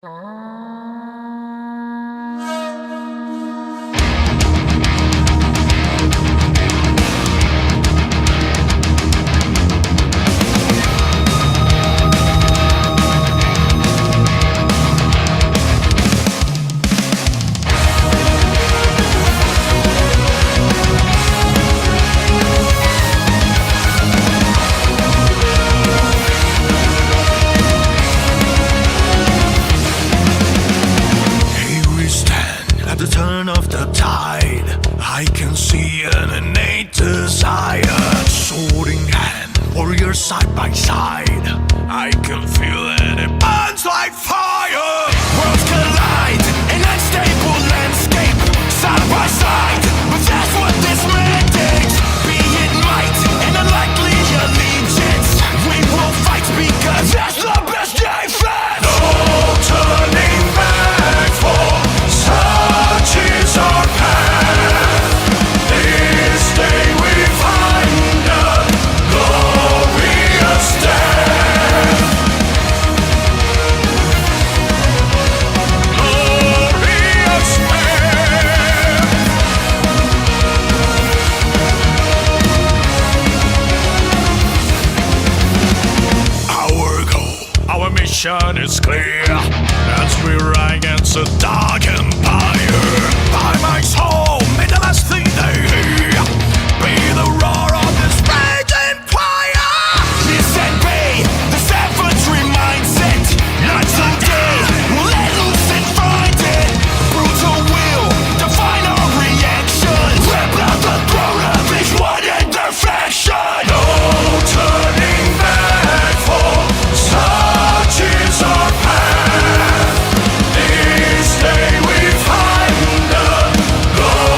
The turn of the tide, I can see an innate desire. Sword in hand, warriors side by side, I can feel it, it burns like fire. Worlds collide, an unstable landscape, side by side, but that's what this man digs. Be it might, and unlikely allegiance, we will fight because that's the best defense. No turning back for such is our path. This day we find a glorious death. Glorious death. Our goal, our mission is clear, as we ride against a dark empire. By my soul, may the last thing they hear be the roar of this raging fire. Listen, be the savagery mindset. Night and day, we'll let loose and find it. Brutal will define our reaction. Rip out the throat of each one in defection. No turning back, for such is our path. This day we find a glorious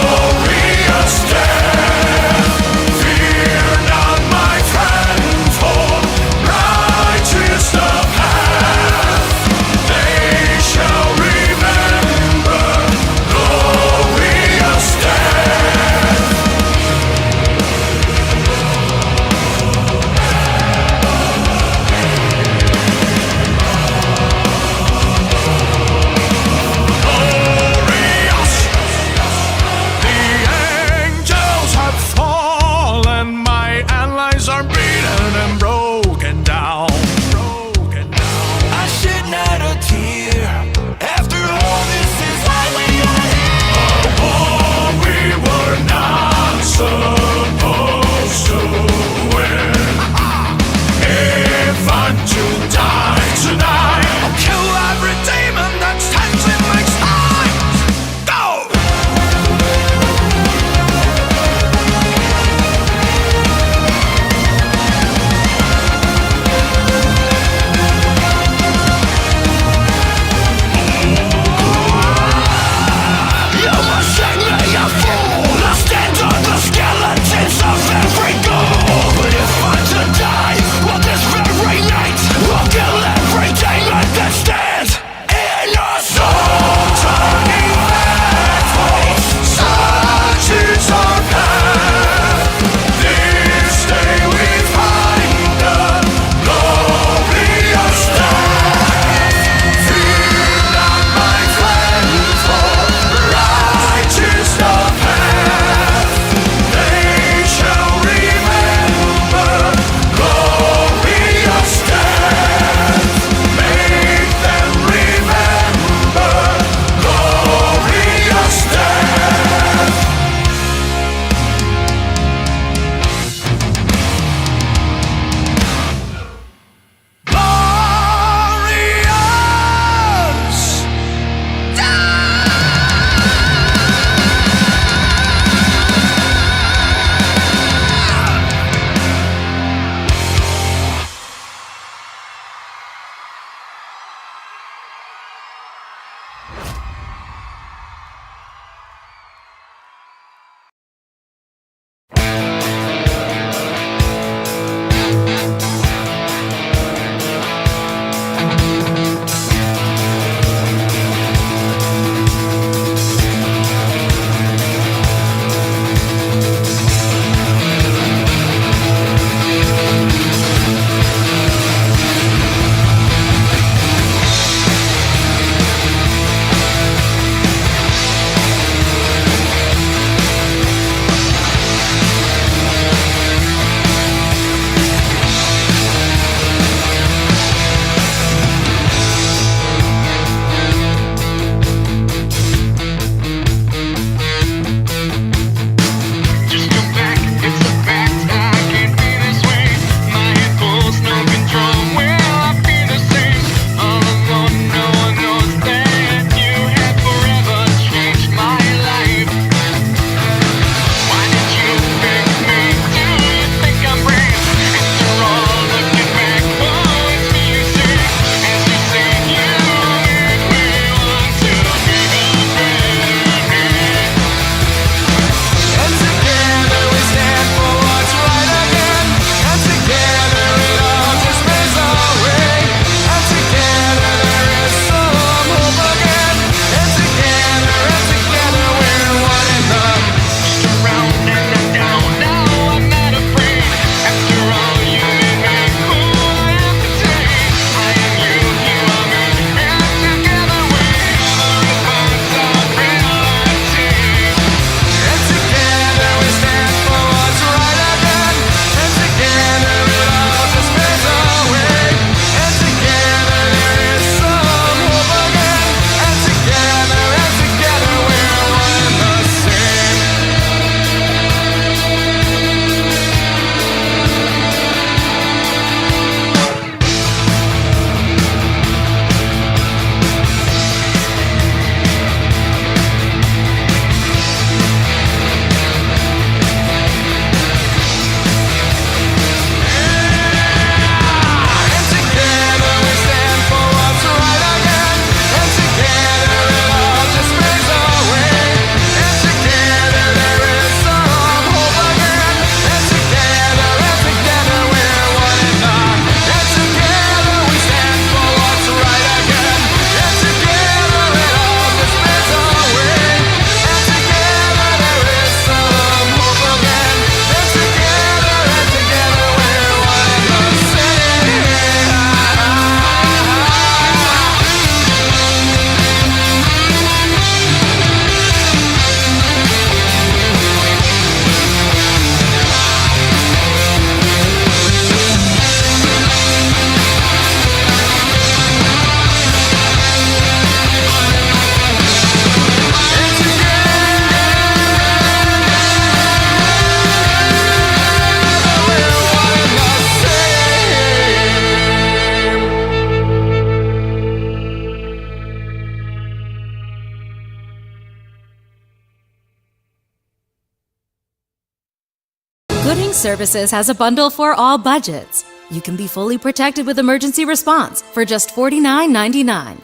Home Services has a bundle for all budgets. You can be fully protected with emergency response for just $49.99.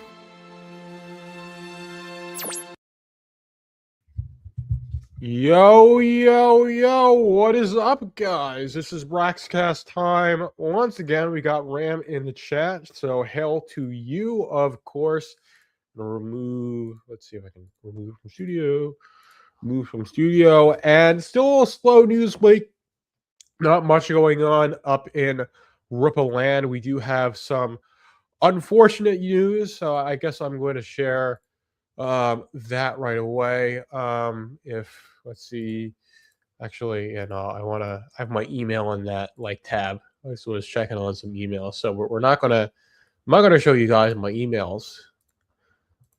Yo, what is up, guys? This is Braxcast time. Once again, we got Ram in the chat, so hail to you, of course. Let's see if I can remove from studio. Move from studio, and still a slow news week. Not much going on up in Rippasend. We do have some unfortunate news, so I guess I'm going to share that right away. Let's see, actually, and I have my email in that tab. I was checking on some emails, so I'm not gonna show you guys my emails,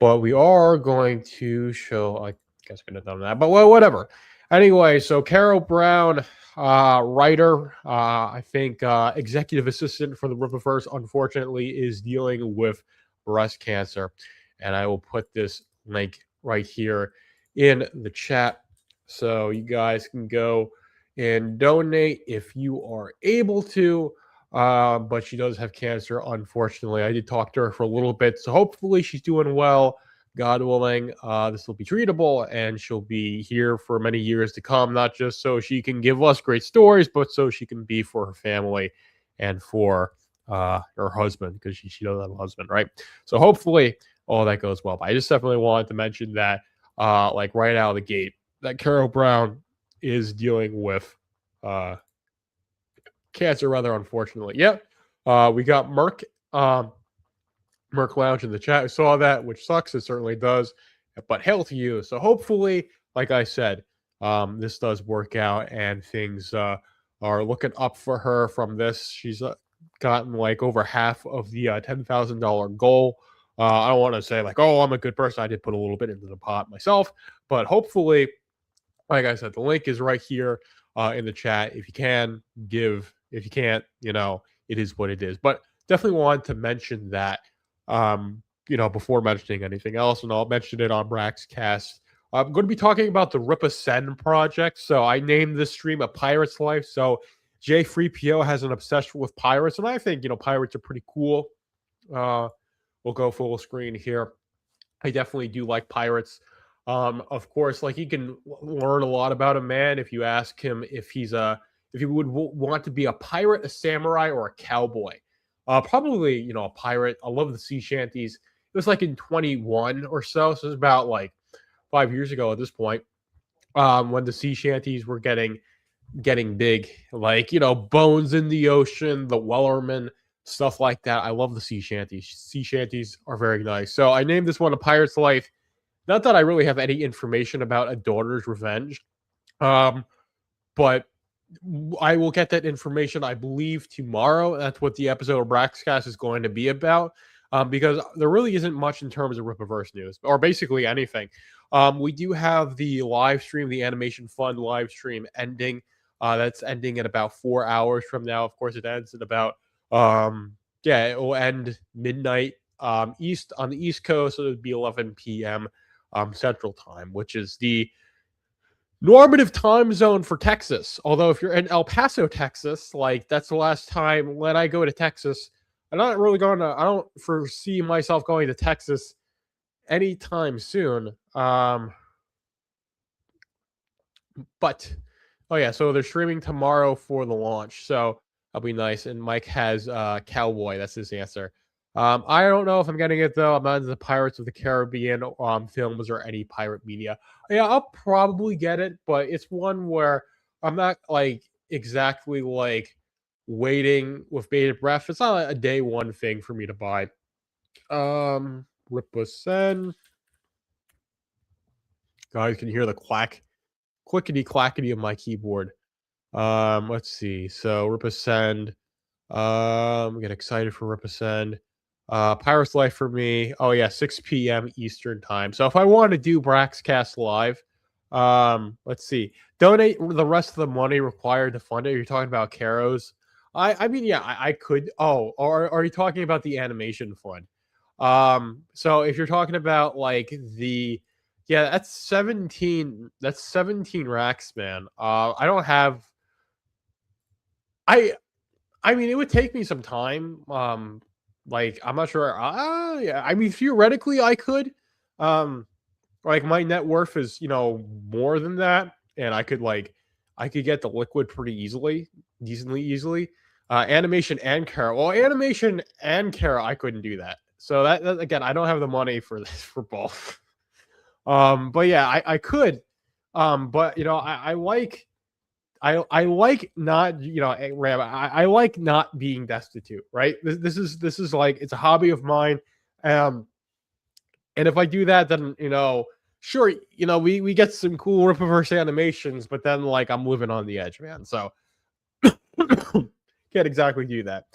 but we are going to show. I guess I could have done that, but well, whatever. Anyway, so Carol Brown, writer, I think executive assistant for the Rippaverse, unfortunately, is dealing with breast cancer, and I will put this link right here in the chat, so you guys can go and donate if you are able to. But she does have cancer, unfortunately. I did talk to her for a little bit, so hopefully she's doing well. God willing, this will be treatable, and she'll be here for many years to come, not just so she can give us great stories, but so she can be for her family and for her husband, because she does have a husband, right? So hopefully all that goes well. But I just definitely wanted to mention that, right out of the gate, that Carol Brown is dealing with cancer, rather unfortunately. Yep. We got Merc Lounge in the chat. We saw that, which sucks. It certainly does. But hail to you. So hopefully, like I said, this does work out and things are looking up for her from this. She's gotten over half of the $10,000 goal. I don't want to say oh, I'm a good person. I did put a little bit into the pot myself, but hopefully, like I said, the link is right here in the chat. If you can, give. If you can't, it is what it is. But definitely wanted to mention that, before mentioning anything else, and I'll mention it on Braxcast. I'm going to be talking about the Rippasend project. So I named this stream A Pirate's Life. So J3PO has an obsession with pirates, and I think, pirates are pretty cool. We'll go full screen here. I definitely do like pirates. Of course, you can learn a lot about a man if you ask him if he would want to be a pirate, a samurai, or a cowboy. Probably, a pirate. I love the sea shanties. It was in 21 or so. So it was about 5 years ago at this point, when the sea shanties were getting big, Bones in the Ocean, the Wellerman, stuff like that. I love the sea shanties. Sea shanties are very nice. So I named this one A Pirate's Life. Not that I really have any information about A Daughter's Revenge, but I will get that information, I believe, tomorrow. That's what the episode of Braxcast is going to be about, because there really isn't much in terms of Rippaverse news, or basically anything. We do have the live stream, the Animation Fund live stream ending. That's ending at about 4 hours from now. Of course, it ends at about, it will end midnight on the East Coast, so it would be 11 p.m. Central Time, which is the normative time zone for Texas. Although if you're in El Paso, Texas, that's the last time when I go to Texas. I don't foresee myself going to Texas anytime soon. But oh yeah, so they're streaming tomorrow for the launch, so that'll be nice. And Mike has Cowboy. That's his answer. I don't know if I'm getting it though. I'm not into the Pirates of the Caribbean films or any pirate media. Yeah, I'll probably get it, but it's one where I'm not exactly waiting with bated breath. It's not a day one thing for me to buy. Rippasend. Guys can hear the clickety clackety of my keyboard. Let's see. So Rippasend. Get excited for Rippasend. Pirate's Life for me. Oh yeah, 6 p.m. Eastern time. So if I want to do Braxcast live, let's see. Donate the rest of the money required to fund it. You're talking about Caros. I mean, yeah, I could. Oh, or are you talking about the animation fund? So if you're talking about that's 17 racks, man. I don't have I I mean, it would take me some time. Like I'm not sure. Yeah. I mean, theoretically, I could. Um, like my net worth is, more than that, and I could get the liquid pretty easily, decently easily. Animation and Kara. Well, animation and Kara, I couldn't do that. So that again, I don't have the money for this for both. But yeah, I could. But I like I like not, Ram, I like not being destitute, right? This is like it's a hobby of mine. Um, and if I do that, then sure, we get some cool Rippaverse animations, but then like I'm living on the edge, man. So can't exactly do that.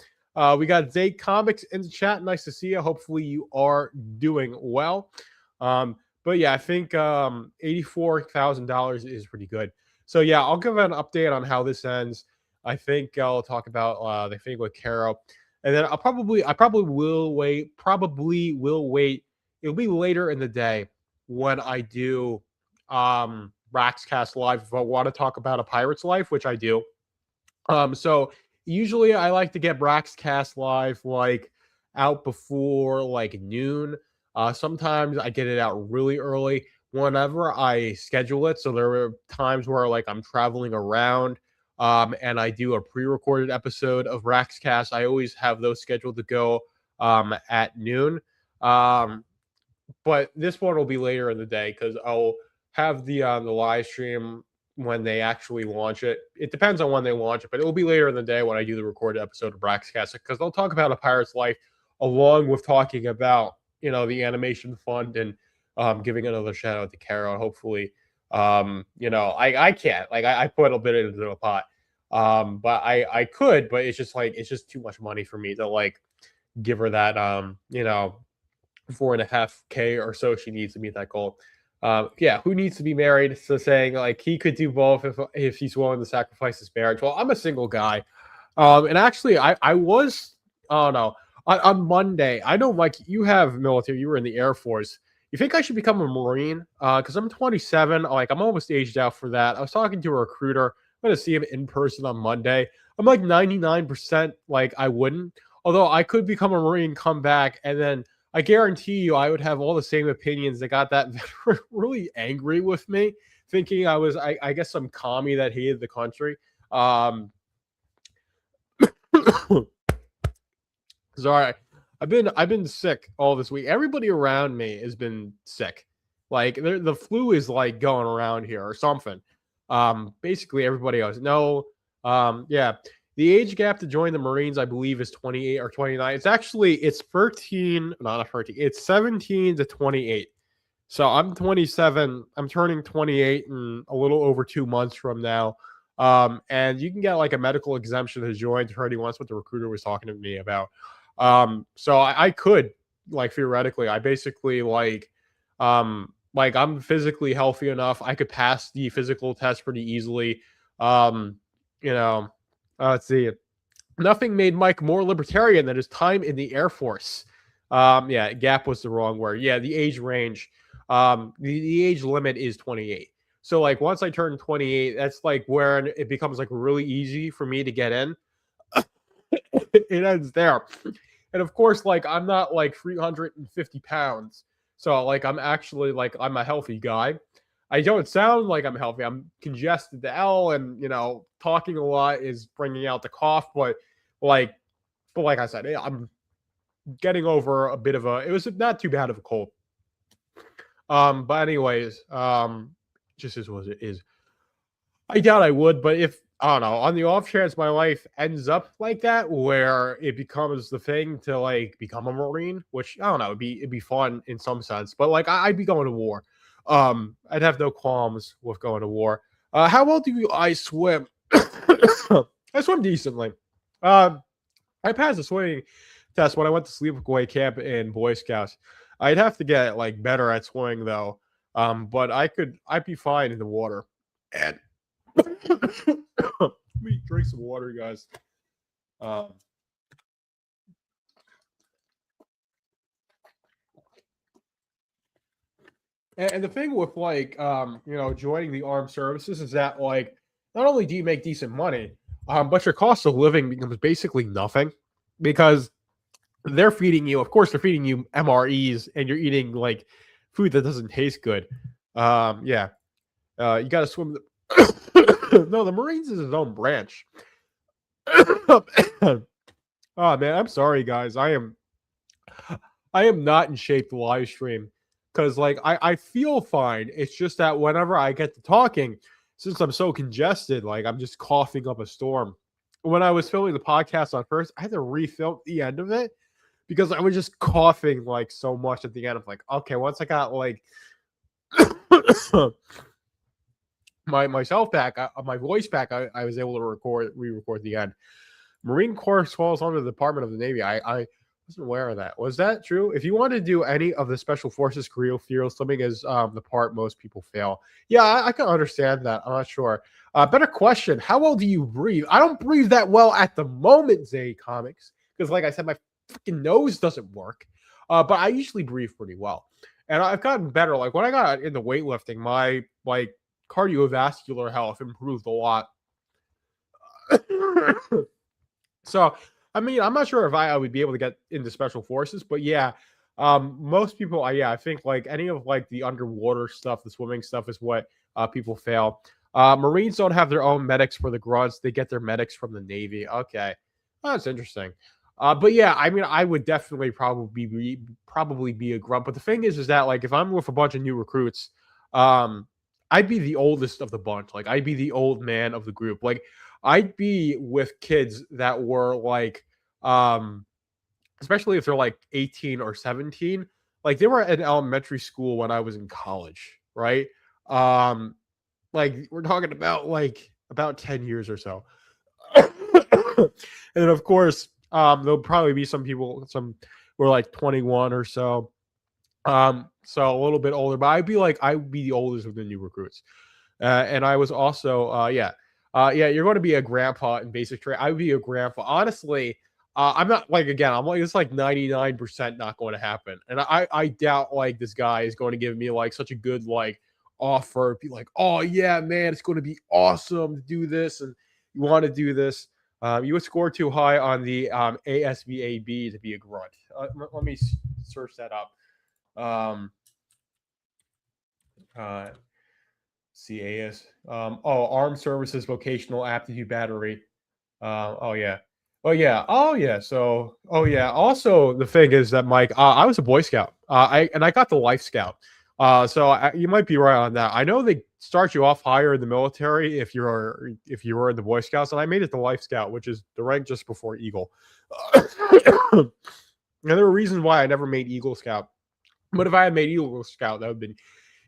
We got Zay Comics in the chat. Nice to see you. Hopefully you are doing well. But yeah, I think $84,000 is pretty good. So yeah, I'll give an update on how this ends. I think I'll talk about the thing with Caro, and then I probably will wait. Probably will wait. It'll be later in the day when I do Braxcast live if I want to talk about a pirate's life, which I do. So usually I like to get Braxcast live like out before like noon. Sometimes I get it out really early whenever I schedule it. So there are times where like I'm traveling around and I do a pre-recorded episode of Braxcast. I always have those scheduled to go at noon. But this one will be later in the day because I'll have the live stream when they actually launch it. It depends on when they launch it, but it will be later in the day when I do the recorded episode of Braxcast because they'll talk about A Pirate's Life along with talking about the animation fund and giving another shout out to Carol. Hopefully, I can't I put a bit into the pot, but I could, but it's just too much money for me to like give her that 4.5K or so she needs to meet that goal. Yeah, who needs to be married? So saying like he could do both if he's willing to sacrifice his marriage. Well, I'm a single guy, and actually I was I don't know on Monday. I know Mike, you have military. You were in the Air Force. You think I should become a Marine? Because I'm 27. Like I'm almost aged out for that. I was talking to a recruiter. I'm gonna see him in person on Monday. I'm like 99% like I wouldn't. Although I could become a Marine, come back, and then I guarantee you I would have all the same opinions that got that really angry with me, thinking I was, I guess, some commie that hated the country. Sorry, I've been sick all this week. Everybody around me has been sick. Like the flu is like going around here or something. Basically everybody else. No, yeah. The age gap to join the Marines, I believe, is 28 or 29. It's 13, not 13. It's 17 to 28. So I'm 27. I'm turning 28 in a little over 2 months from now. And you can get like a medical exemption to join 30 months, what the recruiter was talking to me about. So I could like theoretically, I basically like I'm physically healthy enough. I could pass the physical test pretty easily. Um, let's see. Nothing made Mike more libertarian than his time in the Air Force. Yeah, gap was the wrong word. Yeah, the age range. The age limit is 28. So like once I turn 28, that's like where it becomes like really easy for me to get in. It ends there. And of course, like I'm not like 350 pounds. So like I'm actually like I'm a healthy guy. I don't sound like I'm healthy. I'm congested to L, and talking a lot is bringing out the cough. Like, but like I said, I'm getting over a bit of a. It was not too bad of a cold. But anyways, just as what it is. I doubt I would, but if I don't know, on the off chance my life ends up like that, where it becomes the thing to like become a Marine, which I don't know, it'd be fun in some sense, but like I'd be going to war. I'd have no qualms with going to war. How well do I swim? I swim decently. I passed the swimming test when I went to sleepaway camp in Boy Scouts. I'd have to get like better at swimming though. But I'd be fine in the water. And let me drink some water, guys. And the thing with like joining the armed services is that like not only do you make decent money, But your cost of living becomes basically nothing because they're feeding you. Of course, they're feeding you MREs, and you're eating like food that doesn't taste good. Yeah, you got to swim. No, the Marines is his own branch. Oh man, I'm sorry, guys. I am not in shape to live stream because like I feel fine. It's just that whenever I get to talking, since I'm so congested, like I'm just coughing up a storm. When I was filming the podcast on first, I had to refilm the end of it because I was just coughing like so much at the end. I'm like, okay, once I got like myself back, my voice back, I was able to re-record the end. Marine Corps falls under the Department of the Navy. I wasn't aware of that. Was that true? If you want to do any of the Special Forces career field, swimming is the part most people fail. Yeah, I can understand that. I'm not sure. Better question. How well do you breathe? I don't breathe that well at the moment, Zay Comics, because like I said, my freaking nose doesn't work. But I usually breathe pretty well. And I've gotten better. Like when I got into weightlifting, my like cardiovascular health improved a lot. So, I mean, I'm not sure if I would be able to get into special forces, but yeah, most people, I think like any of like the underwater stuff, the swimming stuff is what people fail. Marines don't have their own medics for the grunts; they get their medics from the Navy. Okay, oh, that's interesting. But yeah, I mean, I would definitely probably be a grunt. But the thing is that like if I'm with a bunch of new recruits, I'd be the oldest of the bunch. Like I'd be the old man of the group. Like I'd be with kids that were like, especially if they're like 18 or 17, like they were in elementary school when I was in college, right? Um, like we're talking about like about 10 years or so. And then of course, there'll probably be some people, some were like 21 or so. So a little bit older, but I would be the oldest of the new recruits. And I was also, yeah, you're going to be a grandpa in basic trade. I would be a grandpa. Honestly, I'm not like again. I'm like it's like 99% not going to happen, and I doubt like this guy is going to give me like such a good like offer. Be like, oh yeah, man, it's going to be awesome to do this, and you want to do this. You would score too high on the ASVAB to be a grunt. Let me search that up. Um, uh, CAS. Armed Services Vocational Aptitude Battery. Oh yeah. Oh yeah. Oh yeah. So oh yeah. Also, the thing is that Mike, I was a Boy Scout. I got the Life Scout. So you might be right on that. I know they start you off higher in the military if you were in the Boy Scouts, and I made it the Life Scout, which is the rank just before Eagle. And there were reasons why I never made Eagle Scout. But if I had made Eagle Scout, that would have been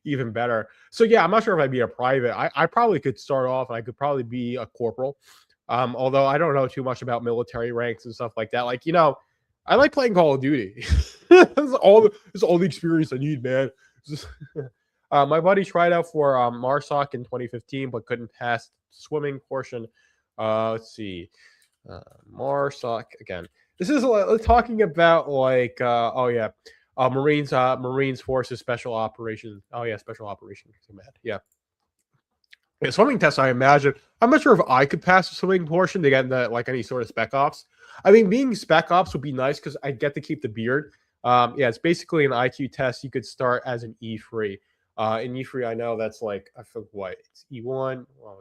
even better. So yeah, I'm not sure if I'd be a private. I probably could start off. I could probably be a corporal. Although I don't know too much about military ranks and stuff like that. Like I like playing Call of Duty. That's all the experience I need, man. My buddy tried out for MARSOC in 2015, but couldn't pass swimming portion. Let's see, MARSOC again. This is talking about like oh yeah. Marines Forces Special Operations. Oh yeah, Special Operations Command. Yeah. Yeah, swimming test, I imagine. I'm not sure if I could pass the swimming portion to get into like any sort of spec ops. I mean, being spec ops would be nice because I get to keep the beard. Yeah, it's basically an IQ test. You could start as an E3. In E3, I know that's like I forget what it's E1. Well,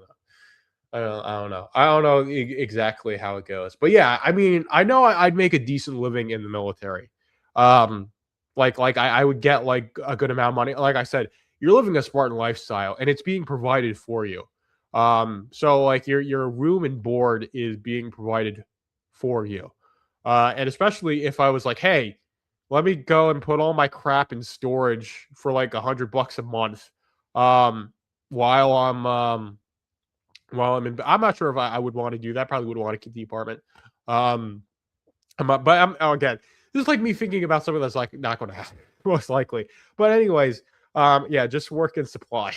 I don't know exactly how it goes, but yeah, I mean, I know I'd make a decent living in the military. Um, like I would get like a good amount of money. Like I said, you're living a Spartan lifestyle, and it's being provided for you. So like your room and board is being provided for you, and especially if I was like, hey, let me go and put all my crap in storage for like $100 a month, while I'm not sure if I would want to do that. Probably would want to keep the apartment. Um, again, this is like me thinking about something that's like not going to happen most likely. But anyways, yeah, just work and supply.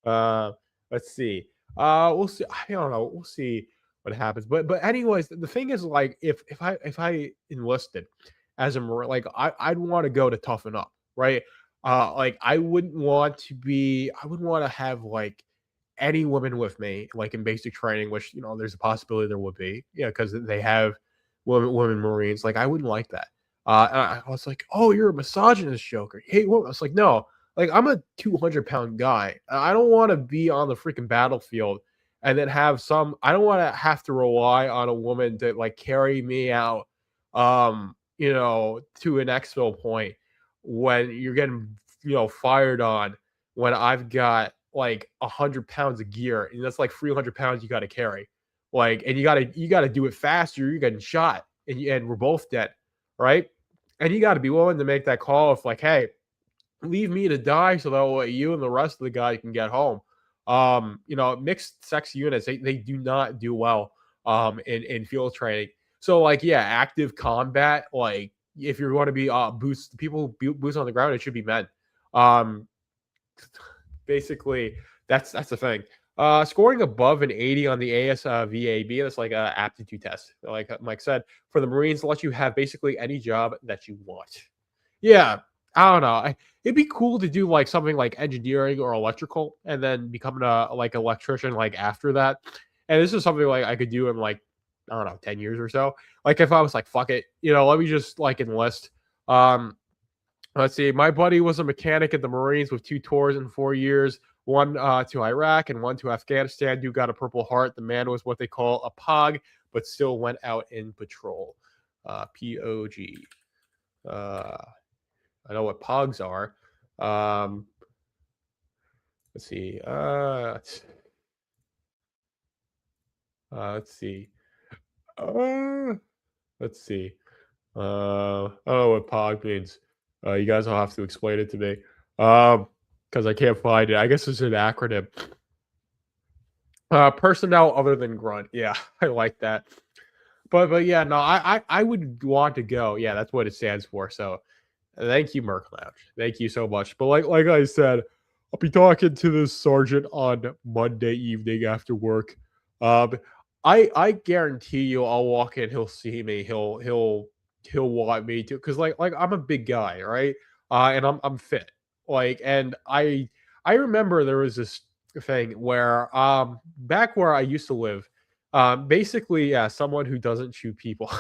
Uh, let's see. We'll see. I don't know. We'll see what happens. But anyways, the thing is like if I enlisted as a Marine, like I'd want to go to toughen up, right? Like I wouldn't want to have like any women with me, like in basic training, which there's a possibility there would be, because they have women Marines. Like I wouldn't like that. And I was like, oh, you're a misogynist, Joker. Hey, what? I was like, no, like I'm a 200-pound guy. I don't want to be on the freaking battlefield and then have some. I don't want to have to rely on a woman to like carry me out, to an exfil point when you're getting fired on when I've got like 100 pounds of gear and that's like 300 pounds you got to carry, like, and you gotta do it faster. You're getting shot and we're both dead, right? And you got to be willing to make that call of like, hey, leave me to die so that way you and the rest of the guy can get home. Mixed sex units, they do not do well in field training. So like, yeah, active combat, like if you're going to be boots on the ground, it should be men. Um, Basically, that's the thing. Scoring above an 80 on the ASVAB, that's like a aptitude test. Like Mike said, for the Marines, let you have basically any job that you want. Yeah, I don't know. It'd be cool to do like something like engineering or electrical, and then becoming a like electrician like after that. And this is something like I could do in like I don't know 10 years or so. Like if I was like fuck it, let me just like enlist. Um, Let's see. My buddy was a mechanic at the Marines with 2 tours in 4 years, one to Iraq and one to Afghanistan. Dude got a Purple Heart. The man was what they call a POG, but still went out in patrol. POG. I know what POGs are. Let's see. Let's see. Let's see. I don't know what POG means. You guys will have to explain it to me. Because I can't find it. I guess it's an acronym. Personnel other than grunt. Yeah, I like that. But yeah, no, I would want to go. Yeah, that's what it stands for. So thank you, Merc Lounge. Thank you so much. But like I said, I'll be talking to this sergeant on Monday evening after work. I guarantee you, I'll walk in. He'll see me. He'll want me to, because like I'm a big guy, right? And I'm fit. Like, and I remember there was this thing where back where I used to live, basically, yeah, someone who doesn't shoot people.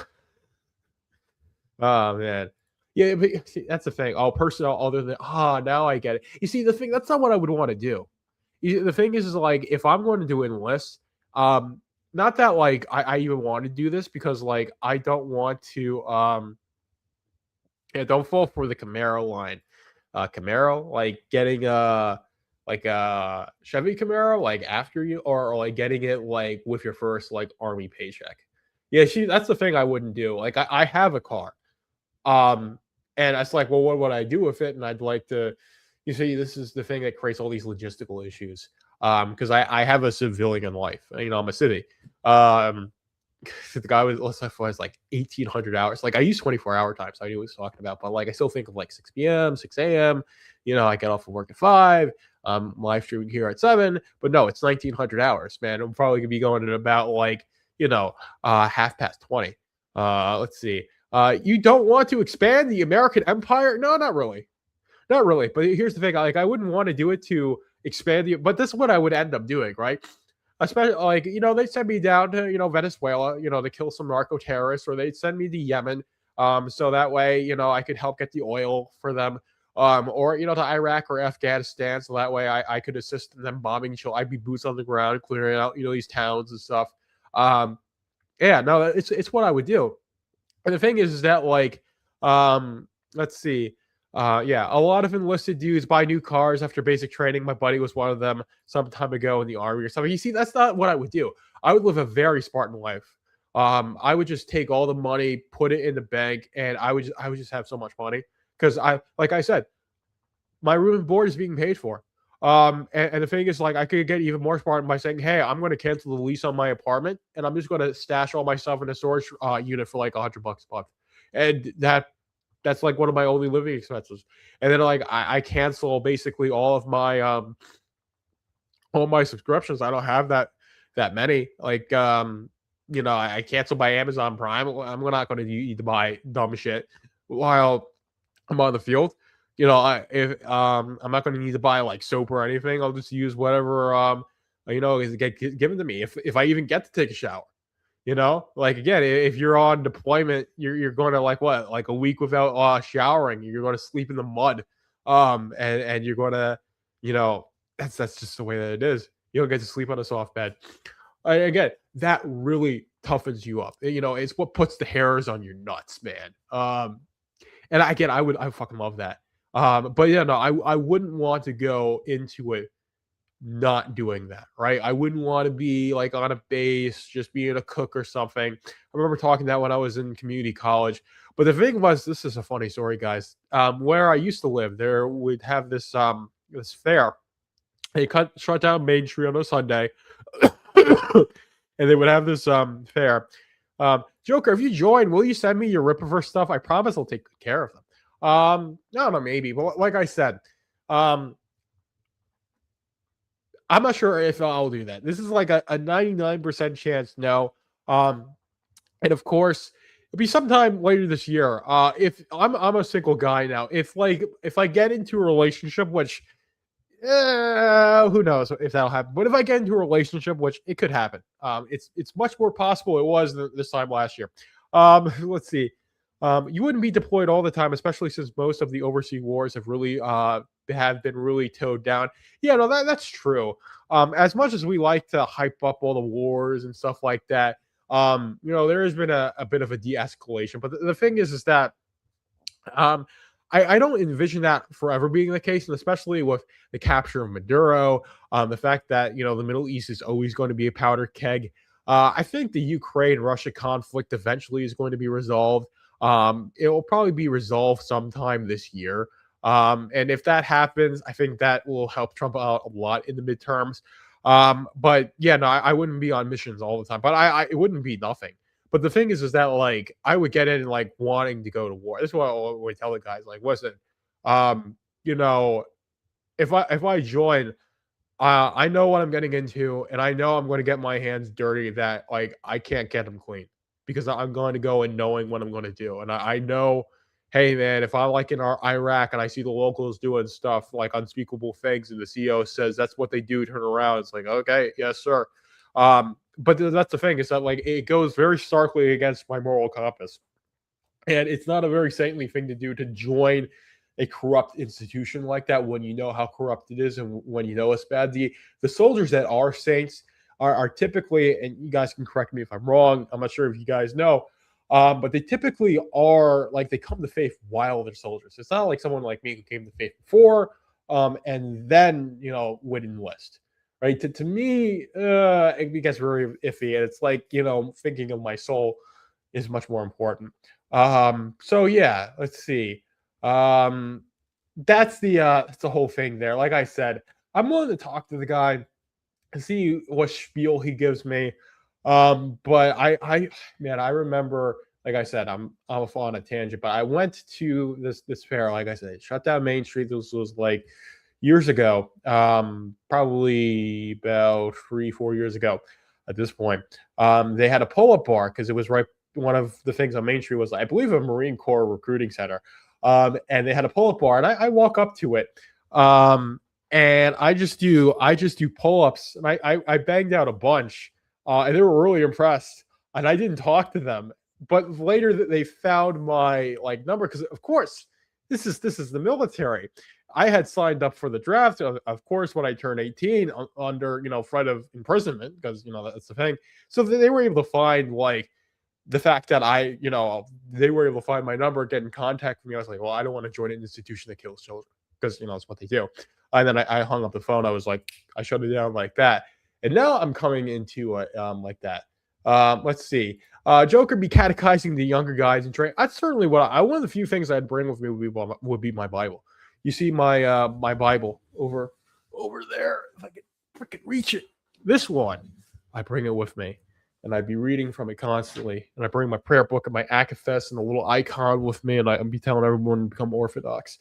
Oh man. Yeah, but see, that's the thing. Oh, personnel other than now I get it. You see, the thing that's not what I would want to do. The thing is like if I'm going to do enlist, not that like I even want to do this because like I don't want to don't fall for the Camaro line. Camaro, like getting like a Chevy Camaro like after you or like getting it like with your first like army paycheck. Yeah, that's the thing I wouldn't do. Like I have a car. And it's like, well, what would I do with it? And I'd like to, you see, this is the thing that creates all these logistical issues. Because I have a civilian life, I'm a civvy. The guy was like 1,800 hours. Like I use 24-hour time, so I knew what he was talking about. But like I still think of like 6 p.m., 6 a.m. I get off of work at 5. Live streaming here at 7. But no, it's 1,900 hours, man. I'm probably gonna be going at about like 20:30. Let's see. You don't want to expand the American empire? No, not really. Not really. But here's the thing. Like, I wouldn't want to do it to expand the, but this is what I would end up doing, right? Especially like, they send me down to, Venezuela, to kill some narco terrorists, or they'd send me to Yemen. So that way, I could help get the oil for them. Or, to Iraq or Afghanistan. So that way I could assist in them bombing. I'd be boots on the ground, clearing out, these towns and stuff. Yeah, no, it's what I would do. And the thing is that like, let's see. Yeah, a lot of enlisted dudes buy new cars after basic training. My buddy was one of them some time ago in the army or something. You see, that's not what I would do. I would live a very Spartan life. I would just take all the money, put it in the bank, and I would just have so much money because like I said, my room and board is being paid for. And the thing is, like, I could get even more Spartan by saying, hey, I'm going to cancel the lease on my apartment and I'm just going to stash all my stuff in a storage unit for like $100 a month. And that's like one of my only living expenses. And then like I cancel basically all my subscriptions. I don't have that many. Like I cancel my Amazon Prime. I'm not going to need to buy dumb shit while I'm on the field. I'm not going to need to buy like soap or anything. I'll just use whatever is get given to me if I even get to take a shower. Like again, if you're on deployment, you're going to like a week without showering. You're going to sleep in the mud, and you're going to, that's just the way that it is. You don't get to sleep on a soft bed. Again, that really toughens you up. It's what puts the hairs on your nuts, man. And again, I fucking love that. But yeah, no, I wouldn't want to go into it not doing that, right? I wouldn't want to be like on a base, just being a cook or something. I remember talking that when I was in community college. But the thing was, this is a funny story, guys. Where I used to live, there would have this fair. They shut down Main Street on a Sunday, and they would have this fair. Joker, if you join, will you send me your Rippaverse stuff? I promise I'll take good care of them. I don't know, maybe, but like I said, I'm not sure if I'll do that. This is like a 99% chance no. And of course, it'll be sometime later this year. If I'm a single guy now. If I get into a relationship, which who knows if that'll happen. But if I get into a relationship, which it could happen, it's much more possible it was this time last year. Let's see. You wouldn't be deployed all the time, especially since most of the overseas wars have really have been really towed down. Yeah, no, that's true. As much as we like to hype up all the wars and stuff like that, there has been a bit of a de-escalation. But the thing is that I don't envision that forever being the case, and especially with the capture of Maduro, the fact that the Middle East is always going to be a powder keg. I think the Ukraine-Russia conflict eventually is going to be resolved. It will probably be resolved sometime this year. And if that happens, I think that will help Trump out a lot in the midterms. But yeah, no, I wouldn't be on missions all the time, but it wouldn't be nothing. But the thing is that like I would get in like wanting to go to war. This is what I always tell the guys. Like, listen, if I join, I know what I'm getting into, and I know I'm going to get my hands dirty. That like I can't get them clean because I'm going to go in knowing what I'm going to do, and I know. Hey man, if I'm like in Iraq and I see the locals doing stuff like unspeakable things, and the CEO says that's what they do, turn around, it's like okay, yes sir. But that's the thing is that like it goes very starkly against my moral compass, and it's not a very saintly thing to do to join a corrupt institution like that when you know how corrupt it is and when you know it's bad. The soldiers that are saints are typically, and you guys can correct me if I'm wrong. I'm not sure if you guys know. But they typically are like they come to faith while they're soldiers. It's not like someone like me who came to faith before and then would enlist. Right? To me, it gets very iffy, and it's like thinking of my soul is much more important. So yeah, let's see. That's the whole thing there. Like I said, I'm willing to talk to the guy and see what spiel he gives me. But I remember, like I said, I'm off on a tangent, but I went to this fair, like I said, it shut down Main Street. This was like years ago, probably about 3-4 years ago at this point. They had a pull-up bar because it was right. One of the things on Main Street was, I believe, a Marine Corps recruiting center. And they had a pull-up bar, and I walk up to it. And I just do pull-ups, and I banged out a bunch. And they were really impressed, and I didn't talk to them. But later that they found my number, because of course this is the military. I had signed up for the draft, of course, when I turned 18 under threat of imprisonment, because that's the thing. So they were able to find the fact that they were able to find my number, get in contact with me. I was like, well, I don't want to join an institution that kills children, because it's what they do. And then I hung up the phone. I was like, I shut it down like that. And now I'm coming into it like that. Let's see. Joker be catechizing the younger guys and train. That's certainly what one of the few things I'd bring with me would be my Bible. You see my my Bible over there. If I could freaking reach it, this one, I bring it with me, and I'd be reading from it constantly. And I bring my prayer book and my Akafest and a little icon with me, and I'd be telling everyone to become Orthodox.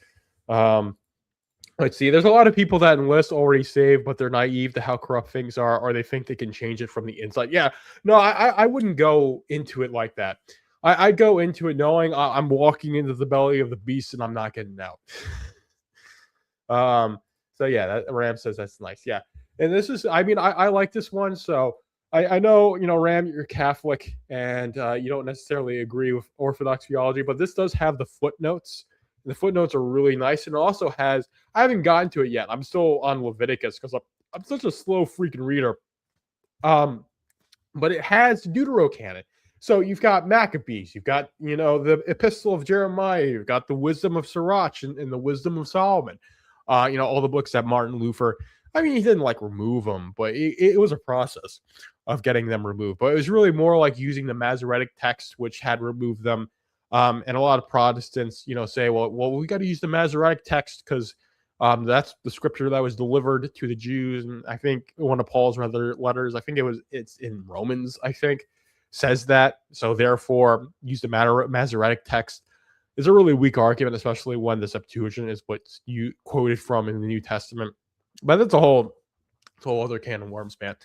Let's see. There's a lot of people that enlist already saved, but they're naive to how corrupt things are, or they think they can change it from the inside. Yeah, no, I wouldn't go into it like that. I'd go into it knowing I'm walking into the belly of the beast and I'm not getting out. So yeah, Ram says that's nice. Yeah. And this is, I mean, I like this one. So I know, Ram, you're Catholic and you don't necessarily agree with Orthodox theology, but this does have the footnotes. The footnotes are really nice. And it also has, I haven't gotten to it yet. I'm still on Leviticus because I'm such a slow freaking reader. But it has Deuterocanon. So you've got Maccabees, you've got, the Epistle of Jeremiah, you've got the Wisdom of Sirach and the Wisdom of Solomon. All the books that Martin Luther, I mean, he didn't like remove them, but it was a process of getting them removed. But it was really more like using the Masoretic text, which had removed them. And a lot of Protestants, say, well, we got to use the Masoretic text because that's the scripture that was delivered to the Jews. And I think one of Paul's other letters, I think it's in Romans, I think, says that. So therefore, use the Masoretic text is a really weak argument, especially when the Septuagint is what you quoted from in the New Testament. But that's a whole other can of worms, man.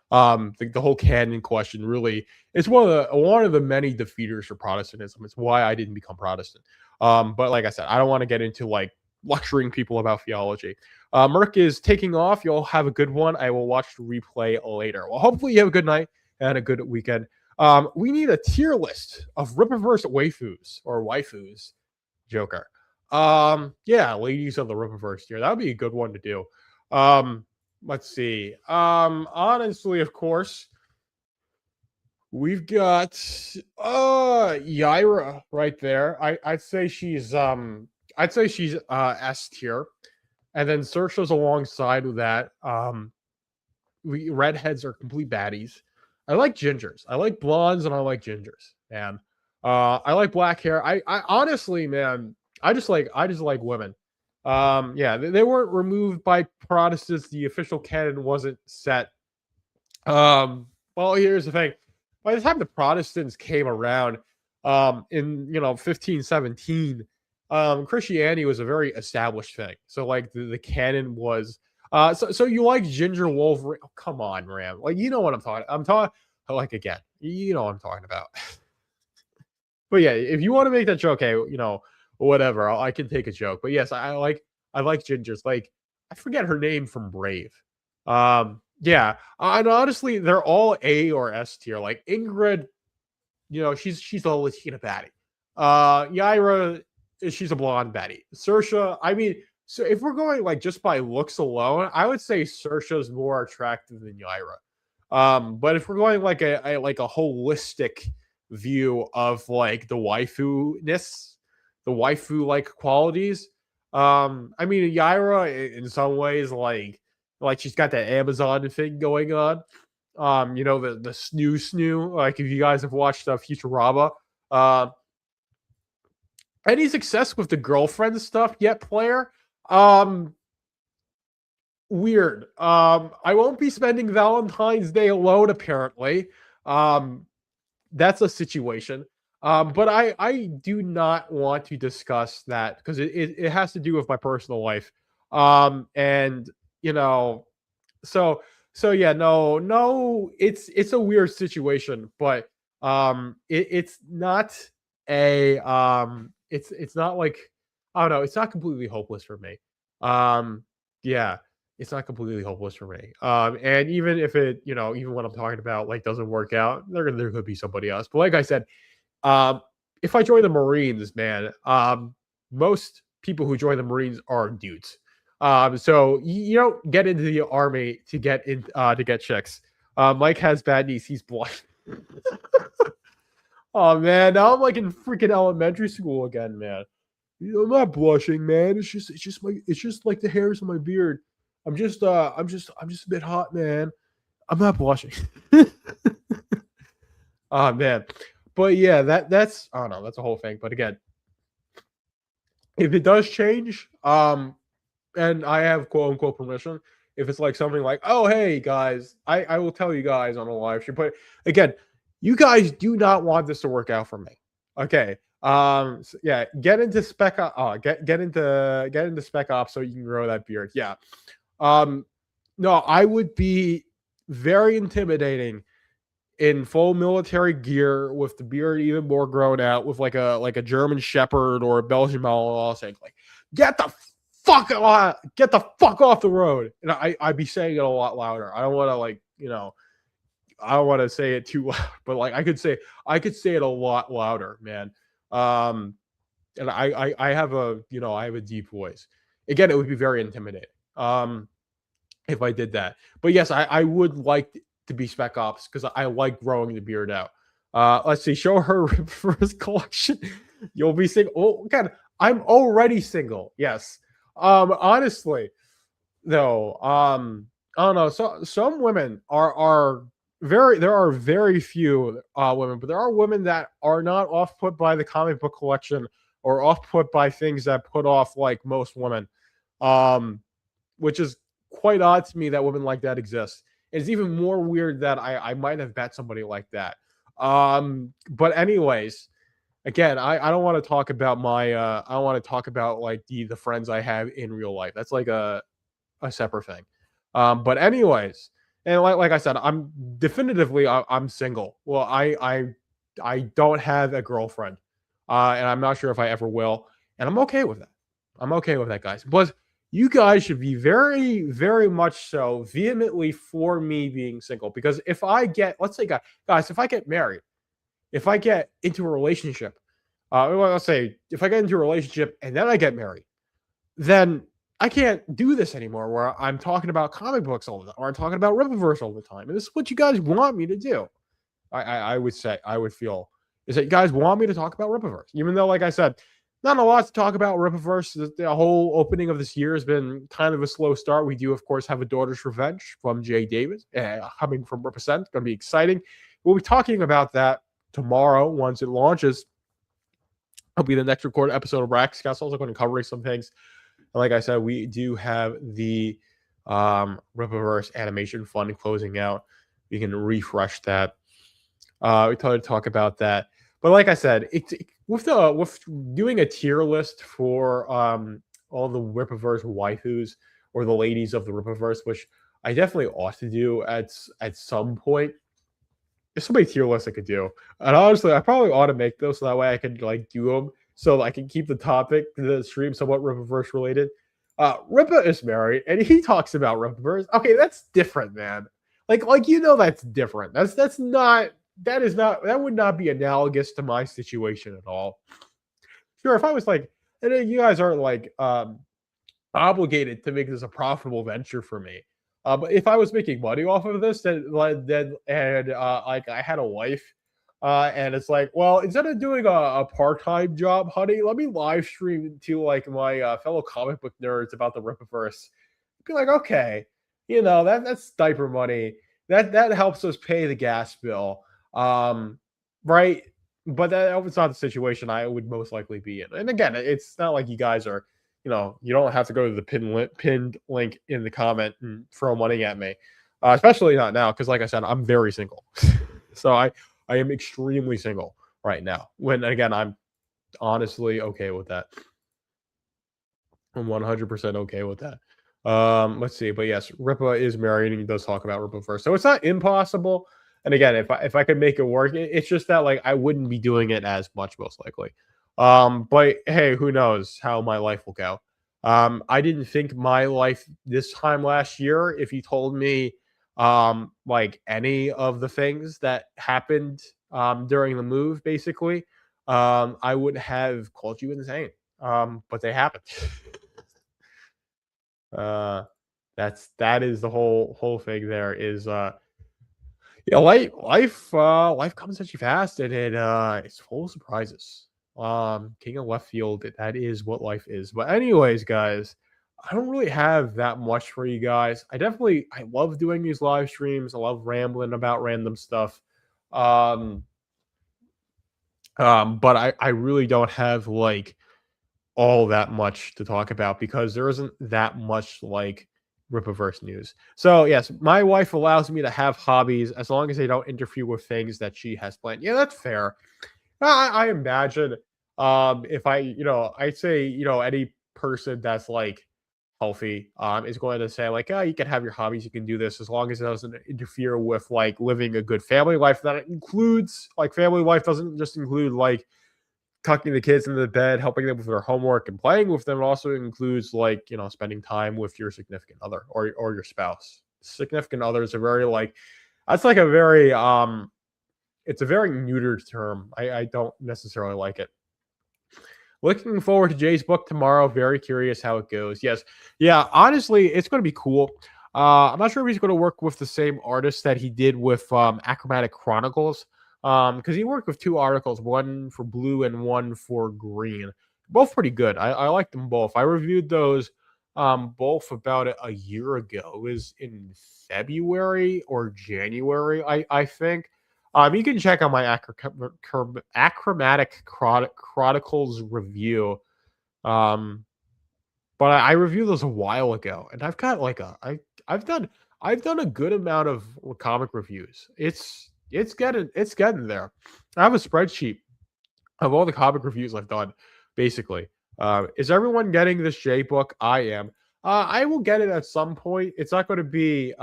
The whole canon question really, it's one of the many defeaters for Protestantism. It's why I didn't become Protestant. But like I said, I don't want to get into like lecturing people about theology. Merc is taking off. You'll have a good one. I will watch the replay later. Well, hopefully you have a good night and a good weekend. We need a tier list of Rippaverse waifus. Joker. Yeah, ladies of the Rippaverse tier. That would be a good one to do. Let's see. Honestly, of course, we've got Yaira right there. I'd say she's S tier. And then Sersha's alongside with that. Redheads are complete baddies. I like gingers. I like blondes and I like gingers. And I like black hair. I honestly, man, I just like women. Yeah, they weren't removed by Protestants. The official canon wasn't set. Well, here's the thing. By the time the Protestants came around, in 1517, Christianity was a very established thing. So like the canon was. So you like Ginger Wolverine? Oh, come on, Ram. Like you know what I'm talking. I'm talking like again. You know what I'm talking about. But yeah, if you want to make that joke, hey, whatever, I can take a joke. But yes, I like gingers. Like I forget her name from Brave. Yeah, and honestly, they're all A or S tier. Like Ingrid, she's a Latina baddie. Yaira, she's a blonde baddie. Saoirse, I mean, so if we're going like just by looks alone, I would say Saoirse's more attractive than Yaira. But if we're going like a holistic view of like the waifu-ness, the waifu like qualities, I mean Yaira in some ways like she's got that Amazon thing going on. The snoo, like if you guys have watched Futurama, any success with the girlfriend stuff yet, player? Weird. I won't be spending Valentine's Day alone apparently. That's a situation. But I do not want to discuss that because it has to do with my personal life. And so yeah, no, it's a weird situation, but it's not it's not like I don't know, it's not completely hopeless for me. Yeah, it's not completely hopeless for me. And even if it, even what I'm talking about like doesn't work out, there could be somebody else. But like I said, if I join the Marines, man, most people who join the Marines are dudes. So you don't get into the army to get chicks. Mike has bad knees. He's blind. Oh man, now I'm like in freaking elementary school again, man. I'm not blushing, man. It's just like the hairs on my beard. I'm just a bit hot, man. I'm not blushing. Oh man. But yeah, that's I don't know, that's a whole thing. But again, if it does change, and I have quote unquote permission, if it's like something like, oh hey guys, I will tell you guys on a live stream. But again, you guys do not want this to work out for me. Okay. So yeah, get into spec get into spec ops so you can grow that beard. Yeah. No, I would be very intimidating in full military gear with the beard even more grown out with like a German Shepherd or a Belgian Malinois saying like, get the fuck get the fuck off the road. And I'd be saying it a lot louder. I don't want to like, I don't want to say it too loud, but like I could say it a lot louder, man. And I have a, I have a deep voice. Again, it would be very intimidating. If I did that. But yes, I would like to be Spec Ops because I like growing the beard out. Let's see, show her first collection. You'll be single. Oh, God, I'm already single. Yes. Honestly, though, I don't know. So some women are very. There are very few women, but there are women that are not off put by the comic book collection or off put by things that put off like most women. Which is quite odd to me that women like that exist. It's even more weird that I might have met somebody like that. But anyways, again, I don't want to talk about my I don't want to talk about like the friends I have in real life. That's like a separate thing. But anyways, and like I said, I'm single. Well, I don't have a girlfriend. And I'm not sure if I ever will. And I'm okay with that. I'm okay with that, guys. But you guys should be very, very much so vehemently for me being single. Because if I get, let's say, guys, if I get married, if I get into a relationship, let's say if I get into a relationship and then I get married, then I can't do this anymore where I'm talking about comic books all the time or I'm talking about Rippaverse all the time. And this is what you guys want me to do. I would say, I would feel, is that you guys want me to talk about Rippaverse. Even though, like I said, not a lot to talk about Rippaverse. The whole opening of this year has been kind of a slow start. We do, of course, have A Daughter's Revenge from Jay Davis coming from Rippasend. It's going to be exciting. We'll be talking about that tomorrow once it launches. It'll be the next recorded episode of Braxcast. Also going to cover some things. And like I said, we do have the Rippaverse animation fund closing out. We can refresh that. We talk about that. But like I said, with doing a tier list for all the Rippaverse waifus or the ladies of the Rippaverse, which I definitely ought to do at some point. There's so many tier lists I could do, and honestly, I probably ought to make those so that way I can like do them so I can keep the topic, the stream, somewhat Rippaverse related. Rippa is married, and he talks about Rippaverse. Okay, that's different, man. Like that's different. That would not be analogous to my situation at all. Sure, if I was like, and you guys aren't like obligated to make this a profitable venture for me. But if I was making money off of this, then like I had a wife, and it's like, well, instead of doing a part-time job, honey, let me live stream to like my fellow comic book nerds about the Rippaverse. Be like, okay, that's diaper money. That helps us pay the gas bill. Right, but that was not the situation I would most likely be in. And again, it's not like you guys are, you don't have to go to the pinned link in the comment and throw money at me, especially not now, because like I said, I'm very single. So I am extremely single right now. When again, I'm honestly okay with that. I'm 100% okay with that. Let's see, but yes, Rippa is married and he does talk about Rippa first, so it's not impossible. And again, if I could make it work, it's just that like I wouldn't be doing it as much most likely. But hey, who knows how my life will go. I didn't think my life this time last year, if you told me like any of the things that happened during the move, basically, I would have called you insane. But they happened. That is the whole thing there is yeah, life comes at you fast, and it's full of surprises. King of left field, that is what life is. But anyways, guys, I don't really have that much for you guys. I love doing these live streams. I love rambling about random stuff. But I really don't have like all that much to talk about because there isn't that much like Rippaverse news. So yes, my wife allows me to have hobbies as long as they don't interfere with things that she has planned. Yeah, that's fair. I imagine if I'd say, any person that's like healthy is going to say like, oh, you can have your hobbies, you can do this as long as it doesn't interfere with like living a good family life. That includes like family life doesn't just include like tucking the kids into the bed, helping them with their homework, and playing with them. It also includes like spending time with your significant other or your spouse. Significant others are very like that's like a very it's a very neutered term. I don't necessarily like it. Looking forward to Jay's book tomorrow. Very curious how it goes. Yes. Yeah, honestly, it's going to be cool. I'm not sure if he's going to work with the same artist that he did with Achromatic Chronicles. Because he worked with two articles, one for blue and one for green. Both pretty good. I like them both. I reviewed those both about a year ago. It was in February or January, I think. You can check out my Achromatic Chronicles review. But I reviewed those a while ago, and I've got like I've done a good amount of comic reviews. It's getting there. I have a spreadsheet of all the comic reviews I've done, basically. Is everyone getting this J book? I am. I will get it at some point. It's not going to be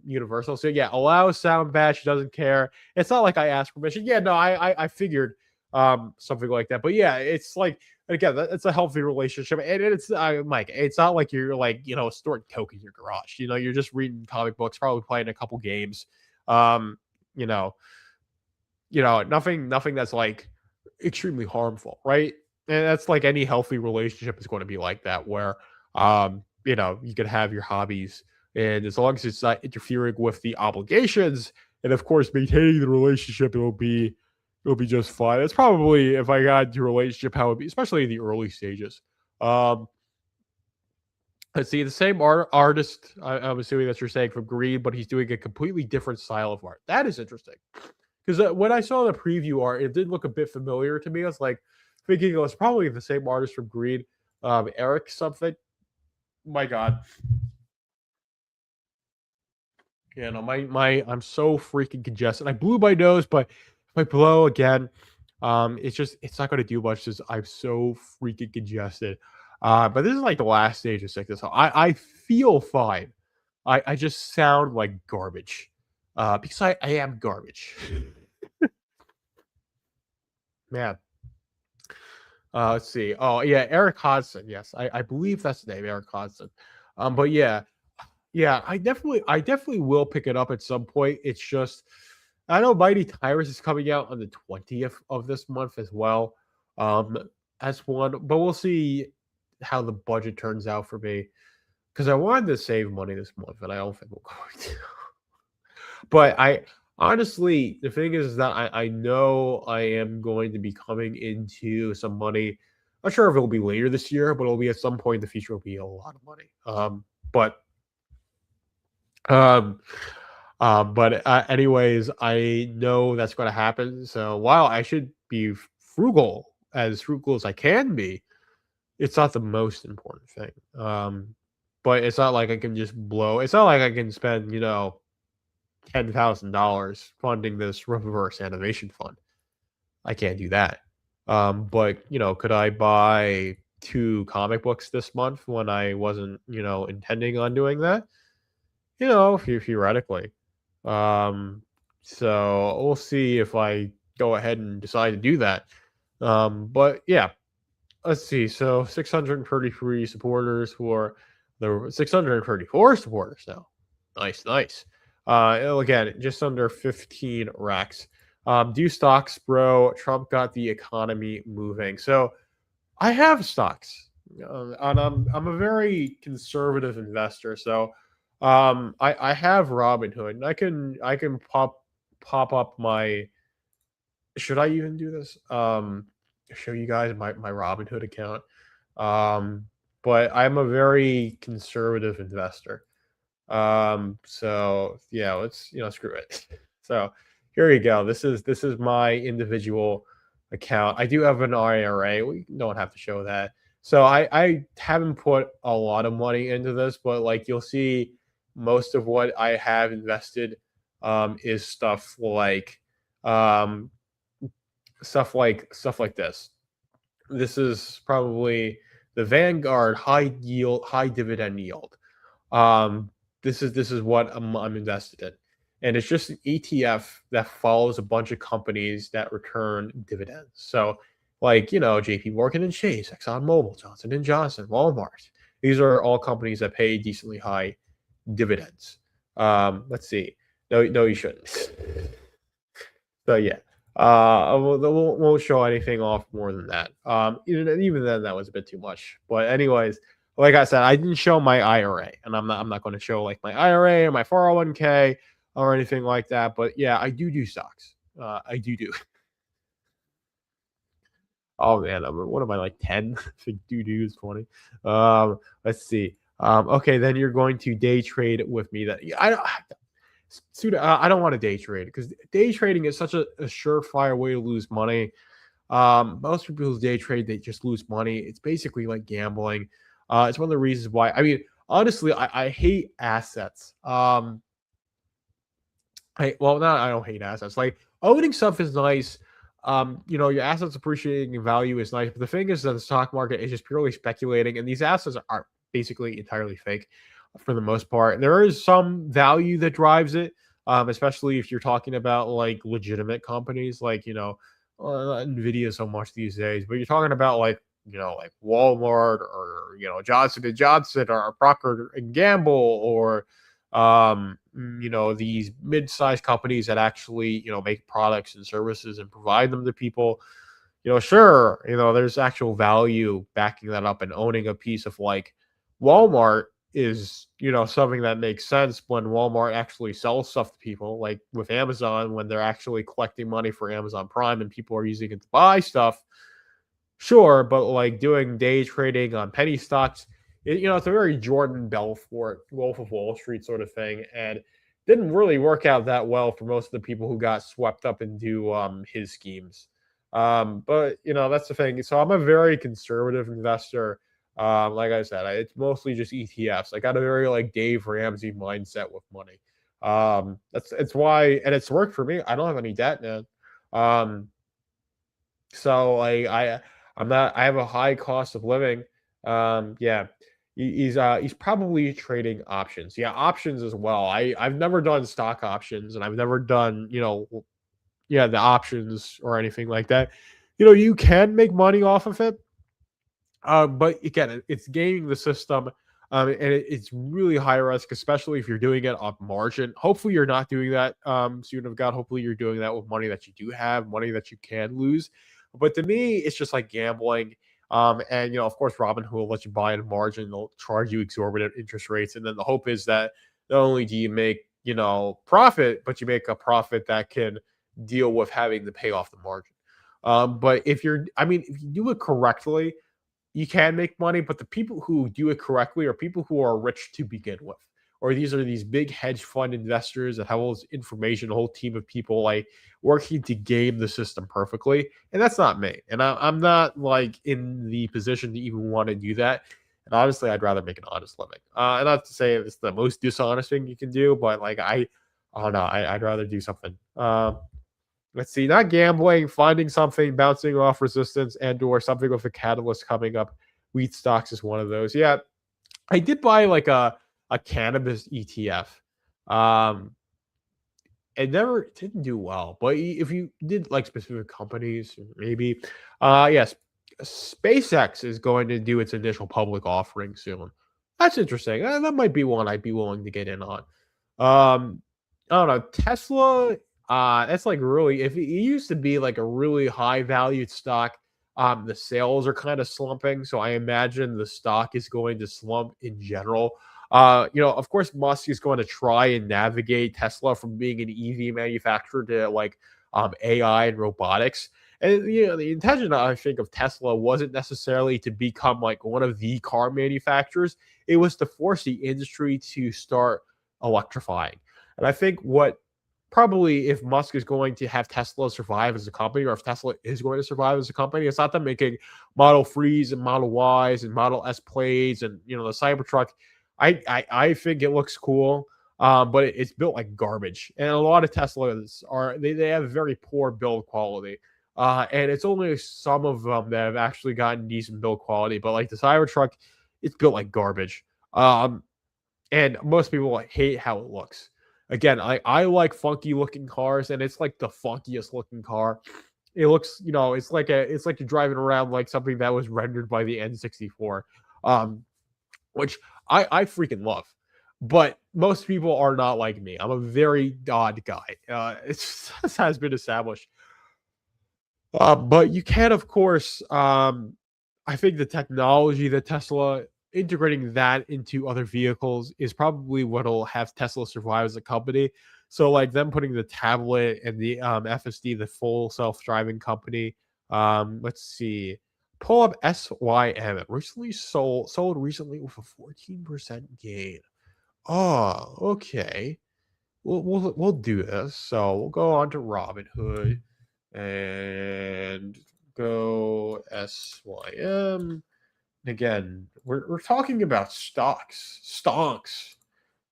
universal. So yeah, allow sound batch. Doesn't care. It's not like I asked permission. Yeah, no, I figured something like that. But yeah, it's like again, it's a healthy relationship, and it's Mike. It's not like you're like storing coke in your garage. You're just reading comic books, probably playing a couple games. Um, you know, nothing that's like extremely harmful, right? And that's like any healthy relationship is going to be like that, where you could have your hobbies, and as long as it's not interfering with the obligations, and of course maintaining the relationship, it'll be just fine. It's probably if I got into a relationship, how it would be, especially in the early stages. Um, let's see, the same artist. I'm assuming that you're saying from Green, but he's doing a completely different style of art. That is interesting. Because when I saw the preview art, it did look a bit familiar to me. I was like thinking it was probably the same artist from Green, Eric something. My God, I'm so freaking congested. I blew my nose, but if I blow again, it's not going to do much. Because I'm so freaking congested. But this is like the last stage of sickness. So I feel fine. I just sound like garbage. Because I am garbage. Man. Let's see. Oh yeah, Eric Hodson. Yes, I believe that's the name, Eric Hodson. But yeah, I definitely will pick it up at some point. It's just I know Mighty Tyrus is coming out on the 20th of this month as well. Um, as one, but we'll see how the budget turns out for me because I wanted to save money this month, and I don't think we're going to. But I honestly, the thing is that I know I am going to be coming into some money. Not sure if it'll be later this year, but it'll be at some point in the future. It'll be a lot of money. But um, anyways, I know that's going to happen. So while I should be frugal as I can be, it's not the most important thing. But it's not like I can just blow. It's not like I can spend $10,000 funding this reverse animation fund. I can't do that. But could I buy 2 comic books this month when I wasn't, intending on doing that? Theoretically. So we'll see if I go ahead and decide to do that. But yeah, let's see. So 633 supporters for the 634 supporters now. Nice. Again, just under 15 racks. Do stocks, bro? Trump got the economy moving. So I have stocks, and I'm a very conservative investor. So I have Robinhood, and I can pop up my. Should I even do this? Show you guys my Robinhood account. Um, but I'm a very conservative investor. So yeah, let's screw it. So here you go. This is my individual account. I do have an IRA. We don't have to show that. So I haven't put a lot of money into this, but like you'll see most of what I have invested is um stuff like this. This is probably the Vanguard high dividend yield. Um, this is what I'm invested in, and it's just an ETF that follows a bunch of companies that return dividends. So, like, JP Morgan and Chase, ExxonMobil, Johnson and Johnson, Walmart. These are all companies that pay decently high dividends. Let's see. No, you shouldn't. So yeah, won't show anything off more than that. Even then, that was a bit too much. But anyways, like I said, I didn't show my IRA, and I'm not going to show like my IRA or my 401k or anything like that. But yeah, I do stocks. I do. Oh man, what am I like 10? Think do is 20. Let's see. Okay, then you're going to day trade with me. That I don't want to day trade because day trading is such a surefire way to lose money. Most people who day trade, they just lose money. It's basically like gambling. It's one of the reasons why. I mean, honestly, I hate assets. I don't hate assets. Like owning stuff is nice. Your assets appreciating in value is nice, but the thing is that the stock market is just purely speculating, and these assets are basically entirely fake for the most part. There is some value that drives it, especially if you're talking about like legitimate companies, like Nvidia so much these days. But you're talking about like like Walmart or Johnson and Johnson or Procter and Gamble or these mid-sized companies that actually make products and services and provide them to people. Sure, there's actual value backing that up, and owning a piece of like Walmart is something that makes sense when Walmart actually sells stuff to people, like with Amazon when they're actually collecting money for Amazon Prime and people are using it to buy stuff. Sure, but like doing day trading on penny stocks, it's a very Jordan Belfort, Wolf of Wall Street sort of thing, and didn't really work out that well for most of the people who got swept up into his schemes. But that's the thing. So I'm a very conservative investor. Like I said, it's mostly just ETFs. I got a very like Dave Ramsey mindset with money. It's why, and it's worked for me. I don't have any debt, man. So like I'm not. I have a high cost of living. Yeah, he's probably trading options. Yeah, options as well. I've never done stock options, and I've never done the options or anything like that. You can make money off of it, but again, it's gaming the system. And it's really high risk, especially if you're doing it on margin. Hopefully, you're not doing that. Student of God. Hopefully, you're doing that with money that you do have, money that you can lose. But to me, it's just like gambling. And of course, Robinhood will let you buy in margin. They'll charge you exorbitant interest rates, and then the hope is that not only do you make profit, but you make a profit that can deal with having to pay off the margin. But if you do it correctly, you can make money, but the people who do it correctly are people who are rich to begin with. Or these are these big hedge fund investors that have all this information, a whole team of people like working to game the system perfectly. And that's not me. And I'm not like in the position to even want to do that. And honestly, I'd rather make an honest living. And not to say it's the most dishonest thing you can do, but like I don't know, I'd rather do something. Let's see, not gambling, finding something, bouncing off resistance, and/or something with a catalyst coming up. Wheat stocks is one of those. Yeah, I did buy like a cannabis ETF. It didn't do well, but if you did like specific companies, maybe. Yes, SpaceX is going to do its initial public offering soon. That's interesting. That might be one I'd be willing to get in on. I don't know. Tesla, that's like really, if it used to be like a really high valued stock, the sales are kind of slumping. So I imagine the stock is going to slump in general. Of course, Musk is going to try and navigate Tesla from being an EV manufacturer to like AI and robotics. And the intention, I think, of Tesla wasn't necessarily to become like one of the car manufacturers. It was to force the industry to start electrifying. And I think what probably if Musk is going to have Tesla survive as a company, or if Tesla is going to survive as a company, it's not them making Model 3s and Model Ys and Model S Plays and the Cybertruck. I think it looks cool, but it's built like garbage. And a lot of Teslas they have very poor build quality. And it's only some of them that have actually gotten decent build quality. But like the Cybertruck, it's built like garbage. And most people hate how it looks. Again, I like funky looking cars, and it's like the funkiest looking car. it looks, it's like you're driving around like something that was rendered by the N64, um, which I freaking love. But most people are not like me. I'm a very odd guy. This has been established. But you can, of course, I think the technology that Tesla integrating that into other vehicles is probably what'll have Tesla survive as a company. So, like them putting the tablet and the FSD, the full self-driving company. Let's see, pull up SYM. It recently sold recently with a 14% gain. Oh, okay. We'll do this. So we'll go on to Robinhood and go SYM. Again, we're talking about stonks.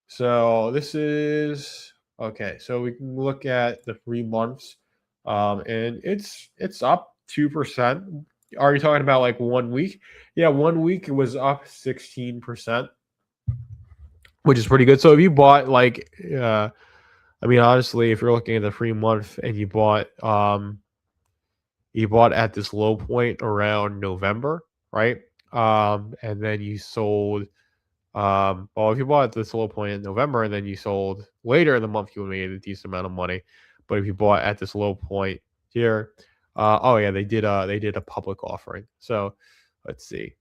So this is okay. So we can look at the 3 months, and it's up 2%. Are you talking about like 1 week? Yeah, 1 week it was up 16%, which is pretty good. So if you bought like, I mean, honestly, if you're looking at the 3 month and you bought at this low point around November, right? And then you sold. Well, if you bought at this low point in November and then you sold later in the month, you would made a decent amount of money. But if you bought at this low point here, oh yeah, they did a public offering. So let's see.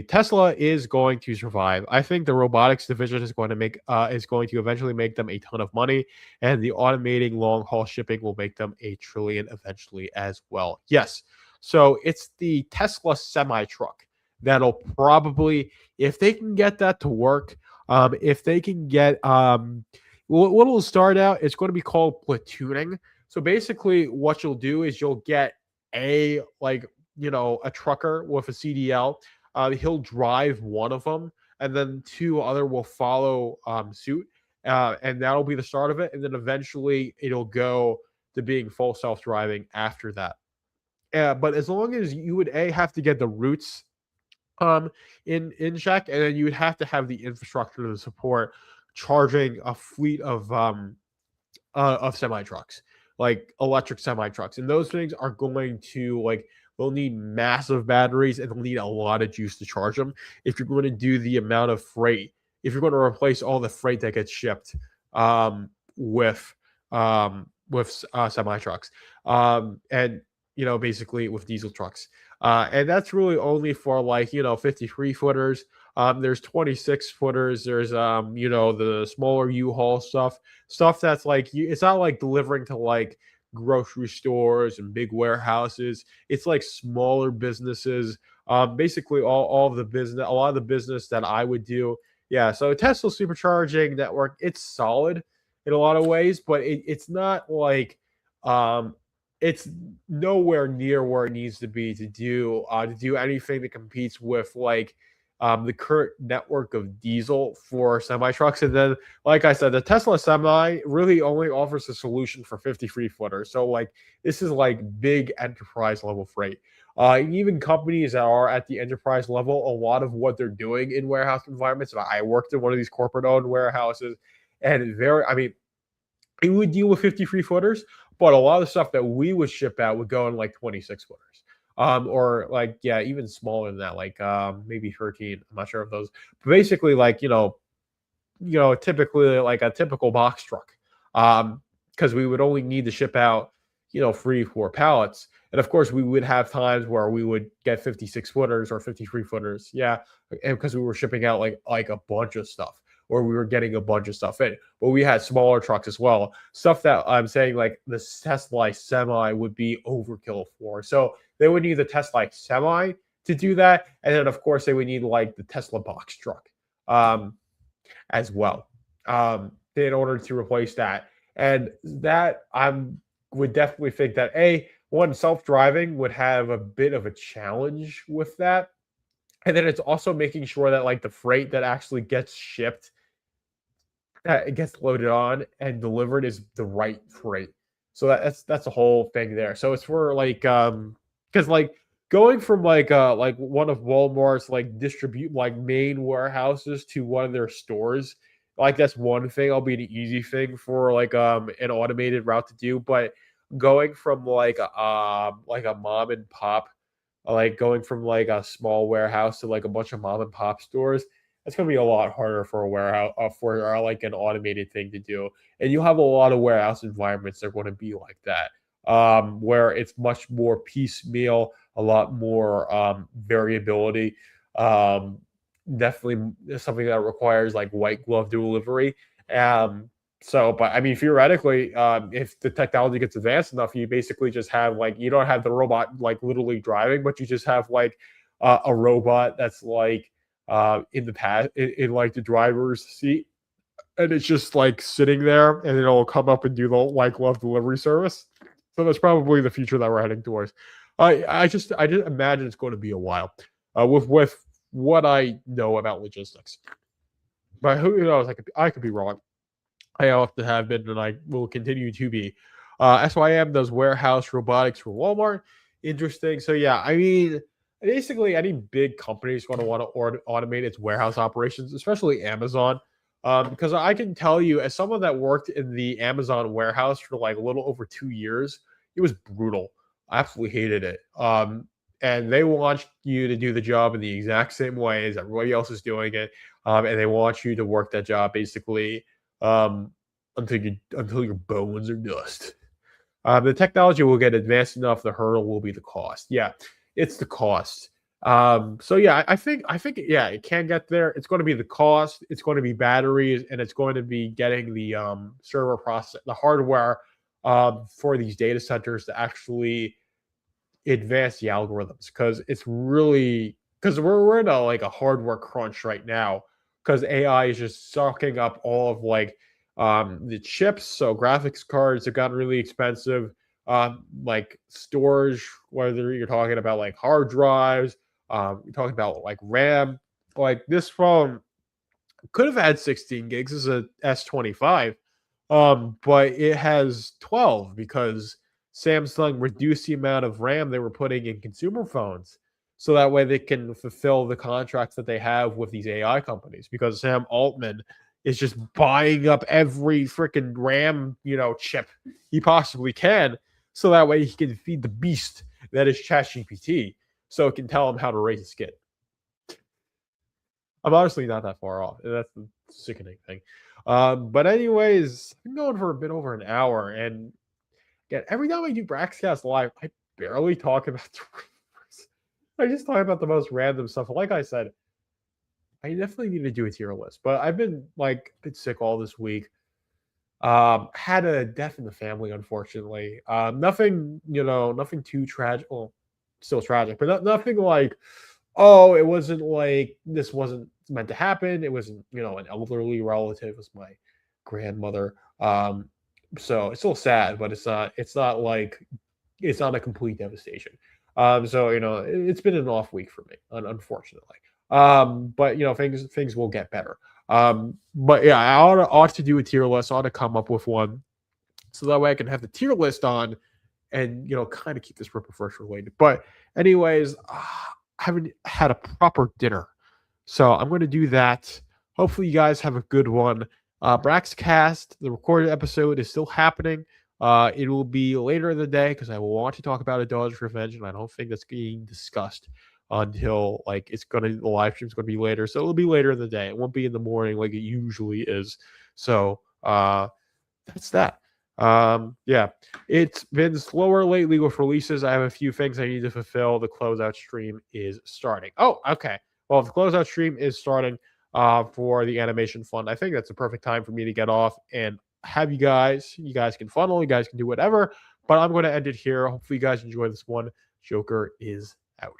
Tesla is going to survive. I think the robotics division is going to eventually make them a ton of money, and the automating long haul shipping will make them a trillion eventually as well. Yes. So it's the Tesla semi truck that'll probably, if they can get that to work, if they can get what will start out, it's going to be called platooning. So basically, what you'll do is you'll get a like a trucker with a CDL. He'll drive one of them, and then two other will follow suit, and that'll be the start of it. And then eventually, it'll go to being full self-driving after that. But as long as you would have to get the roots in check, and then you would have to have the infrastructure to support charging a fleet of semi trucks, like electric semi trucks, and those things are going to like they'll need massive batteries and they'll need a lot of juice to charge them if you're going to do the amount of freight. If you're going to replace all the freight that gets shipped with semi trucks, and basically with diesel trucks, and that's really only for like 53 footers. There's 26 footers. There's the smaller U-Haul stuff that's like it's not like delivering to like grocery stores and big warehouses. It's like smaller businesses. Basically all of the business, a lot of the business that I would do. Yeah, so Tesla supercharging network, it's solid in a lot of ways, but it's not like it's nowhere near where it needs to be to do anything that competes with like the current network of diesel for semi trucks. And then, like I said, the Tesla Semi really only offers a solution for 53 footers. So, like, this is like big enterprise level freight. Even companies that are at the enterprise level, a lot of what they're doing in warehouse environments. And I worked in one of these corporate owned warehouses, and it would deal with 53 footers, but a lot of the stuff that we would ship out would go in like 26 footers. Or like, yeah, even smaller than that, like maybe 13. I'm not sure of those. But basically, like, typically like a typical box truck. Because we would only need to ship out, 3-4 pallets. And of course, we would have times where we would get 56 footers or 53 footers. Yeah. And because we were shipping out like a bunch of stuff, or we were getting a bunch of stuff in. But we had smaller trucks as well. Stuff that I'm saying like the Tesla Semi would be overkill for. So they would need the Tesla Semi to do that. And then, of course, they would need like the Tesla box truck as well in order to replace that. And that would definitely think that, one, self-driving would have a bit of a challenge with that. And then it's also making sure that like the freight that actually gets shipped, that it gets loaded on and delivered is the right freight. So that's a whole thing there. So it's for like because like going from like one of Walmart's like distribute like main warehouses to one of their stores, like that's one thing. I'll be an easy thing for like an automated route to do. But going from like a mom and pop, like going from like a small warehouse to like a bunch of mom and pop stores, it's gonna be a lot harder for a warehouse for like an automated thing to do. And you have a lot of warehouse environments that are going to be like that, where it's much more piecemeal, a lot more variability. Um, Definitely something that requires like white glove delivery. So, but I mean, theoretically, if the technology gets advanced enough, you basically just have like you don't have the robot like literally driving, but you just have like a robot that's like in the past in like the driver's seat, and it's just like sitting there, and it'll come up and do the white glove delivery service. So that's probably the future that we're heading towards. I just imagine it's going to be a while, with what I know about logistics. But who knows? I could be wrong. I often have been, and I will continue to be. SYM does warehouse robotics for Walmart. Interesting. So yeah, I mean, basically any big company is going to want to automate its warehouse operations, especially Amazon. Because I can tell you, as someone that worked in the Amazon warehouse for like a little over 2 years, it was brutal. I absolutely hated it. And they want you to do the job in the exact same way as everybody else is doing it. And they want you to work that job basically um, until your bones are dust. The technology will get advanced enough. The hurdle will be the cost. Yeah, it's the cost. So yeah, I think yeah, it can get there. It's going to be the cost. It's going to be batteries, and it's going to be getting the server process, the hardware for these data centers to actually advance the algorithms, because it's really because we're in a like a hardware crunch right now, because AI is just sucking up all of like the chips. So graphics cards have gotten really expensive. Like storage, whether you're talking about like hard drives, you're talking about like RAM. Like this phone could have had 16 gigs as a S25, but it has 12 because Samsung reduced the amount of RAM they were putting in consumer phones. So that way they can fulfill the contracts that they have with these AI companies, because Sam Altman is just buying up every freaking RAM, chip he possibly can. So that way he can feed the beast that is ChatGPT, so it can tell him how to raise a kid. I'm honestly not that far off. That's the sickening thing. But anyways, I've been going for a bit over an hour, and again, every time I do Braxcast live, I barely talk about the rumors. I just talk about the most random stuff. Like I said, I definitely need to do a tier list, but I've been like a bit sick all this week. Had a death in the family, unfortunately. Nothing, nothing too tragic. Well, still tragic, but nothing like, oh, it wasn't like this wasn't meant to happen. It wasn't, an elderly relative. It was my grandmother. So it's still sad, but it's not like it's not a complete devastation. So it's been an off week for me, unfortunately. But things will get better. But yeah, I ought to do a tier list. I ought to come up with one, so that way I can have the tier list on, and kind of keep this Ripper first related. But anyways, I haven't had a proper dinner, so I'm going to do that. Hopefully, you guys have a good one. Braxcast, the recorded episode, is still happening. It will be later in the day because I will want to talk about A Dog's Revenge, and I don't think that's being discussed until like the live stream's gonna be later. So it'll be later in the day. It won't be in the morning like it usually is. So that's that. Yeah, it's been slower lately with releases. I have a few things I need to fulfill. The closeout stream is starting. Oh, okay. Well, if the closeout stream is starting for the animation fund, I think that's a perfect time for me to get off and have you guys can funnel, you guys can do whatever, but I'm going to end it here. Hopefully you guys enjoy this one. Joker is out.